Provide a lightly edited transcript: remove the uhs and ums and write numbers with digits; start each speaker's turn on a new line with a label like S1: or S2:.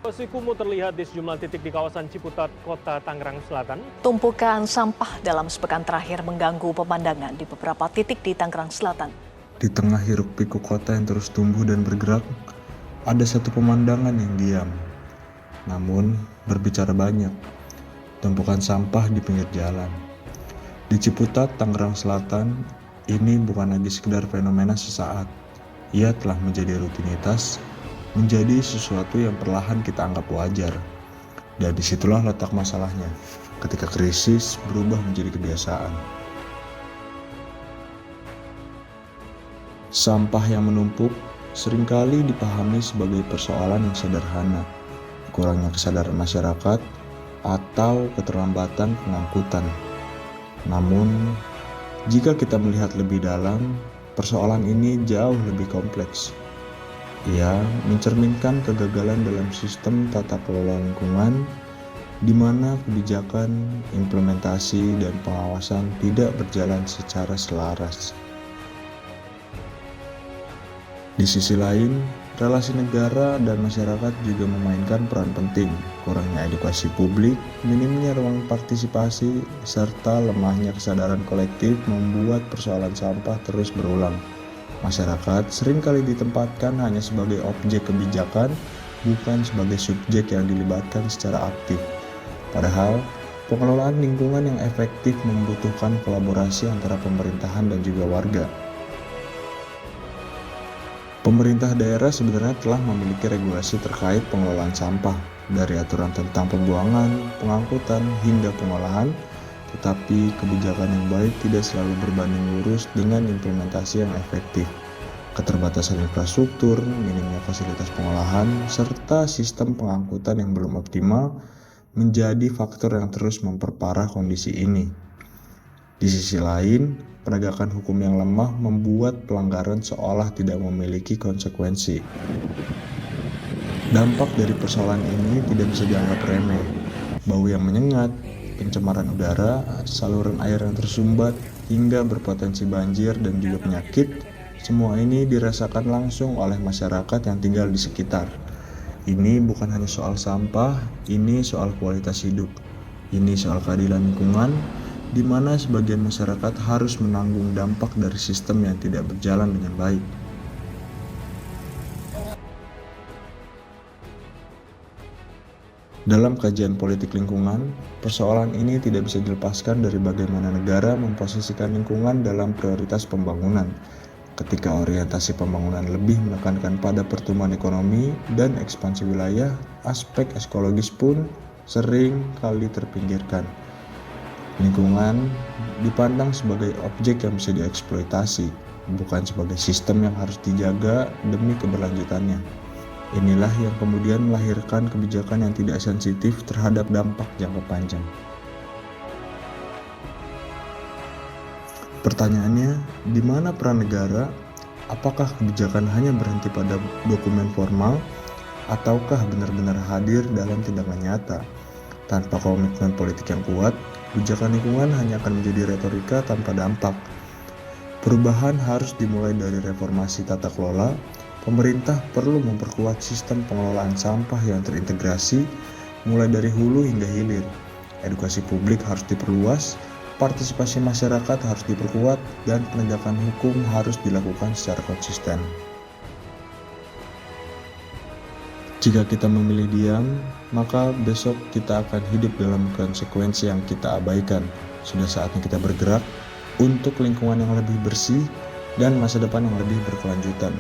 S1: Situasi kumuh terlihat di sejumlah titik di kawasan Ciputat, Kota Tangerang Selatan.
S2: Tumpukan sampah dalam sepekan terakhir mengganggu pemandangan di beberapa titik di Tangerang Selatan.
S3: Di tengah hiruk-pikuk kota yang terus tumbuh dan bergerak, ada satu pemandangan yang diam. Namun, berbicara banyak. Tumpukan sampah di pinggir jalan. Di Ciputat, Tangerang Selatan, ini bukan lagi sekedar fenomena sesaat. Ia telah menjadi rutinitas, menjadi sesuatu yang perlahan kita anggap wajar. Dan disitulah letak masalahnya, ketika krisis berubah menjadi kebiasaan. Sampah yang menumpuk seringkali dipahami sebagai persoalan yang sederhana, kurangnya kesadaran masyarakat, atau keterlambatan pengangkutan. Namun, jika kita melihat lebih dalam, persoalan ini jauh lebih kompleks. Ia mencerminkan kegagalan dalam sistem tata kelola lingkungan, di mana kebijakan, implementasi, dan pengawasan tidak berjalan secara selaras. Di sisi lain, relasi negara dan masyarakat juga memainkan peran penting. Kurangnya edukasi publik, minimnya ruang partisipasi, serta lemahnya kesadaran kolektif membuat persoalan sampah terus berulang. Masyarakat seringkali ditempatkan hanya sebagai objek kebijakan, bukan sebagai subjek yang dilibatkan secara aktif. Padahal, pengelolaan lingkungan yang efektif membutuhkan kolaborasi antara pemerintahan dan juga warga. Pemerintah daerah sebenarnya telah memiliki regulasi terkait pengelolaan sampah, dari aturan tentang pembuangan, pengangkutan, hingga pengolahan, tetapi kebijakan yang baik tidak selalu berbanding lurus dengan implementasi yang efektif. Keterbatasan infrastruktur, minimnya fasilitas pengolahan, serta sistem pengangkutan yang belum optimal menjadi faktor yang terus memperparah kondisi ini. Di sisi lain, penegakan hukum yang lemah membuat pelanggaran seolah tidak memiliki konsekuensi. Dampak dari persoalan ini tidak bisa dianggap remeh. Bau yang menyengat, pencemaran udara, saluran air yang tersumbat, hingga berpotensi banjir dan juga penyakit, semua ini dirasakan langsung oleh masyarakat yang tinggal di sekitar. Ini bukan hanya soal sampah, ini soal kualitas hidup. Ini soal keadilan lingkungan, di mana sebagian masyarakat harus menanggung dampak dari sistem yang tidak berjalan dengan baik. Dalam kajian politik lingkungan, persoalan ini tidak bisa dilepaskan dari bagaimana negara memposisikan lingkungan dalam prioritas pembangunan. Ketika orientasi pembangunan lebih menekankan pada pertumbuhan ekonomi dan ekspansi wilayah, aspek ekologis pun sering kali terpinggirkan. Lingkungan dipandang sebagai objek yang bisa dieksploitasi, bukan sebagai sistem yang harus dijaga demi keberlanjutannya. Inilah yang kemudian melahirkan kebijakan yang tidak sensitif terhadap dampak jangka panjang. Pertanyaannya, di mana peran negara? Apakah kebijakan hanya berhenti pada dokumen formal, ataukah benar-benar hadir dalam tindakan nyata? Tanpa komitmen politik yang kuat, kebijakan lingkungan hanya akan menjadi retorika tanpa dampak. Perubahan harus dimulai dari reformasi tata kelola. Pemerintah perlu memperkuat sistem pengelolaan sampah yang terintegrasi, mulai dari hulu hingga hilir. Edukasi publik harus diperluas, partisipasi masyarakat harus diperkuat, dan penegakan hukum harus dilakukan secara konsisten. Jika kita memilih diam, maka besok kita akan hidup dalam konsekuensi yang kita abaikan. Sudah saatnya kita bergerak untuk lingkungan yang lebih bersih dan masa depan yang lebih berkelanjutan.